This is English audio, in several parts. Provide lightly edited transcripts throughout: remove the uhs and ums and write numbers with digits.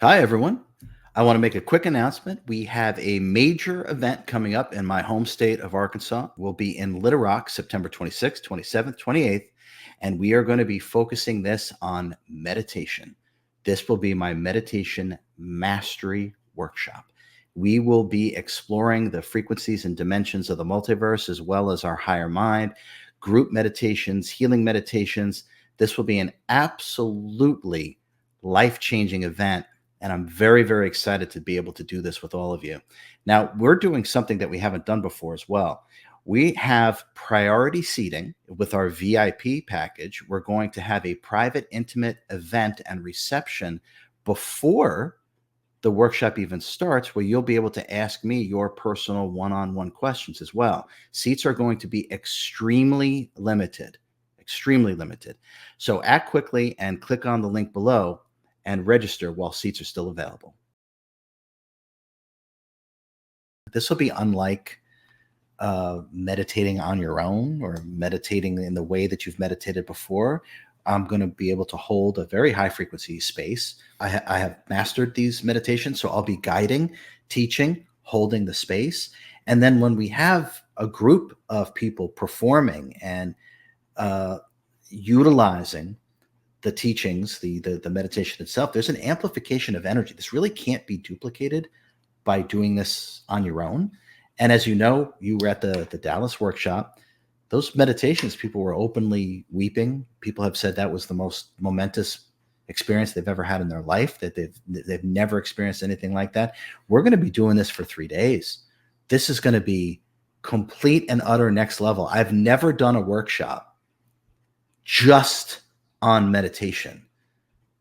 Hi, everyone. I want to make a quick announcement. We have a major event coming up in my home state of Arkansas. We'll be in Little Rock September 26th, 27th, 28th, and we are going to be focusing this on meditation. This will be my meditation mastery workshop. We will be exploring the frequencies and dimensions of the multiverse as well as our higher mind, group meditations, healing meditations. This will be an absolutely life changing event, and I'm very, very excited to be able to do this with all of you. Now, we're doing something that we haven't done before as well. We have priority seating with our VIP package. We're going to have a private, intimate event and reception before the workshop even starts, where you'll be able to ask me your personal one-on-one questions as well. Seats are going to be extremely limited, extremely limited. So act quickly and click on the link below and register while seats are still available. This will be unlike meditating on your own or meditating in the way that you've meditated before. I'm going to be able to hold a very high frequency space. I have mastered these meditations, so I'll be guiding, teaching, holding the space. And then when we have a group of people performing and uh, utilizing the teachings, the meditation itself, there's an amplification of energy. This really can't be duplicated by doing this on your own. And as you know, you were at the Dallas workshop. Those meditations, people were openly weeping. People have said that was the most momentous experience they've ever had in their life, that they've never experienced anything like that. We're going to be doing this for 3 days. This is going to be complete and utter next level. I've never done a workshop just on meditation.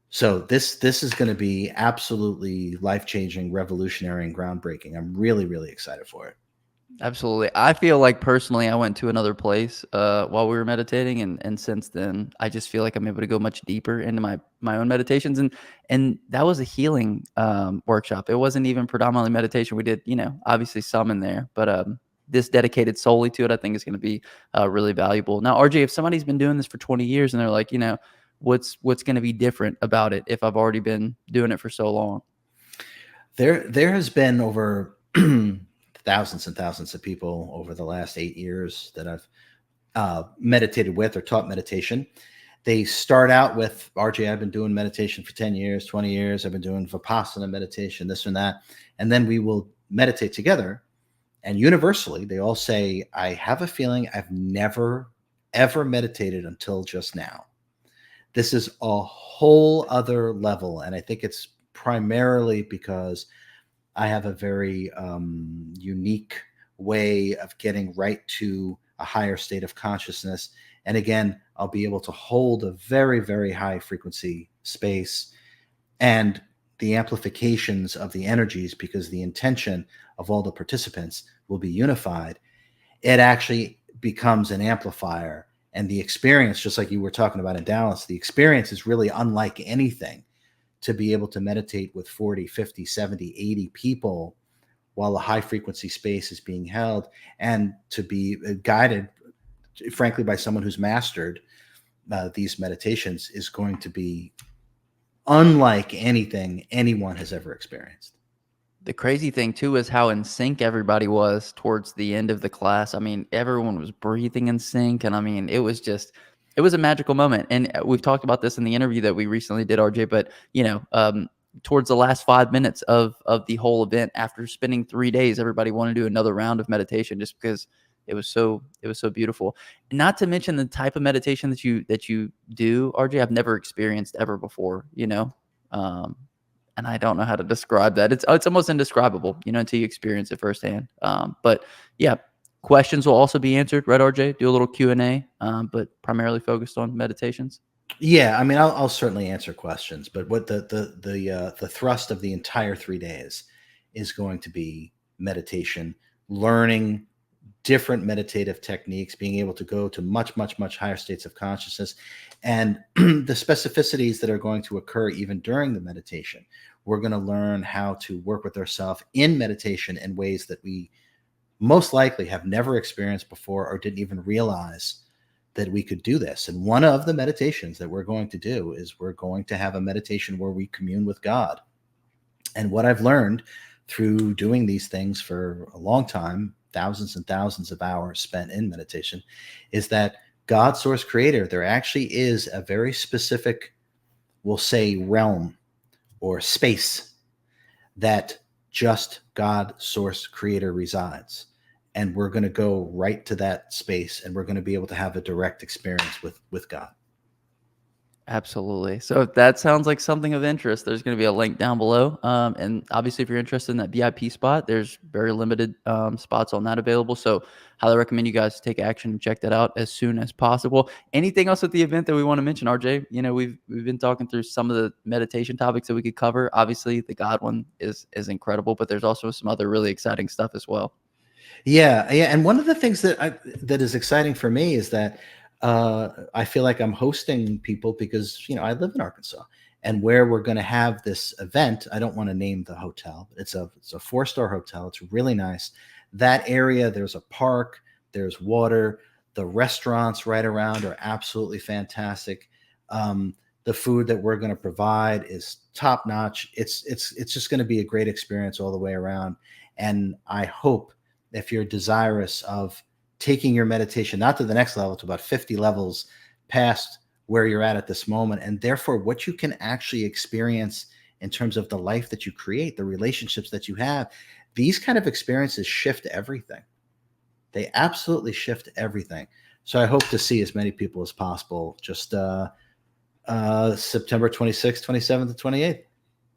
So this is going to be absolutely life-changing, revolutionary, and groundbreaking. I'm really, really excited for it. Absolutely. I feel like personally I went to another place while we were meditating, and since then I just feel like I'm able to go much deeper into my own meditations, and that was a healing workshop. It wasn't even predominantly meditation. We did, obviously some in there, but this dedicated solely to it, I think is going to be really valuable. Now, RJ, if somebody's been doing this for 20 years and they're like, what's going to be different about it if I've already been doing it for so long? There has been over thousands and thousands of people over the last 8 years that I've meditated with or taught meditation. They start out with, RJ, I've been doing meditation for 10 years, 20 years. I've been doing Vipassana meditation, this and that. And then we will meditate together. And universally, they all say, I have a feeling I've never, ever meditated until just now. This is a whole other level. And I think it's primarily because I have a very unique way of getting right to a higher state of consciousness. And again, I'll be able to hold a very, very high frequency space and the amplifications of the energies, because the intention of all the participants will be unified. It actually becomes an amplifier. And the experience, just like you were talking about in Dallas, the experience is really unlike anything, to be able to meditate with 40, 50, 70, 80 people while a high frequency space is being held, and to be guided, frankly, by someone who's mastered these meditations, is going to be unlike anything anyone has ever experienced. The crazy thing too is how in sync everybody was towards the end of the class. I mean, everyone was breathing in sync, and I mean, it was a magical moment. And we've talked about this in the interview that we recently did, RJ. But towards the last 5 minutes of the whole event, after spending 3 days, everybody wanted to do another round of meditation just because it was so beautiful. Not to mention the type of meditation that you do, RJ. I've never experienced ever before. And I don't know how to describe that. It's almost indescribable, until you experience it firsthand. But yeah, questions will also be answered, right, RJ? Do a little Q&A, but primarily focused on meditations. Yeah, I mean, I'll certainly answer questions, but what the thrust of the entire 3 days is going to be meditation, learning different meditative techniques, being able to go to much, much, much higher states of consciousness, and the specificities that are going to occur even during the meditation. We're going to learn how to work with ourselves in meditation in ways that we most likely have never experienced before or didn't even realize that we could do this. And one of the meditations that we're going to do is we're going to have a meditation where we commune with God. And what I've learned through doing these things for a long time, thousands and thousands of hours spent in meditation, is that God, source creator, there actually is a very specific, we'll say, realm or space that just God, source creator resides. And we're going to go right to that space, and we're going to be able to have a direct experience with God. Absolutely. So if that sounds like something of interest, there's going to be a link down below. And obviously, if you're interested in that VIP spot, there's very limited spots on that available. So highly recommend you guys take action and check that out as soon as possible. Anything else at the event that we want to mention, RJ? You know, we've been talking through some of the meditation topics that we could cover. Obviously, the God one is incredible, but there's also some other really exciting stuff as well. Yeah, yeah, and one of the things that is exciting for me is that I feel like I'm hosting people because I live in Arkansas, and where we're going to have this event. I don't want to name the hotel, but it's a 4-star hotel. It's really nice. That area, there's a park, there's water. The restaurants right around are absolutely fantastic. The food that we're going to provide is top notch. It's just going to be a great experience all the way around, and I hope, if you're desirous of taking your meditation not to the next level, to about 50 levels past where you're at this moment, and therefore what you can actually experience in terms of the life that you create, the relationships that you have, these kind of experiences shift everything. They absolutely shift everything. So I hope to see as many people as possible, just September 26th, 27th, and 28th.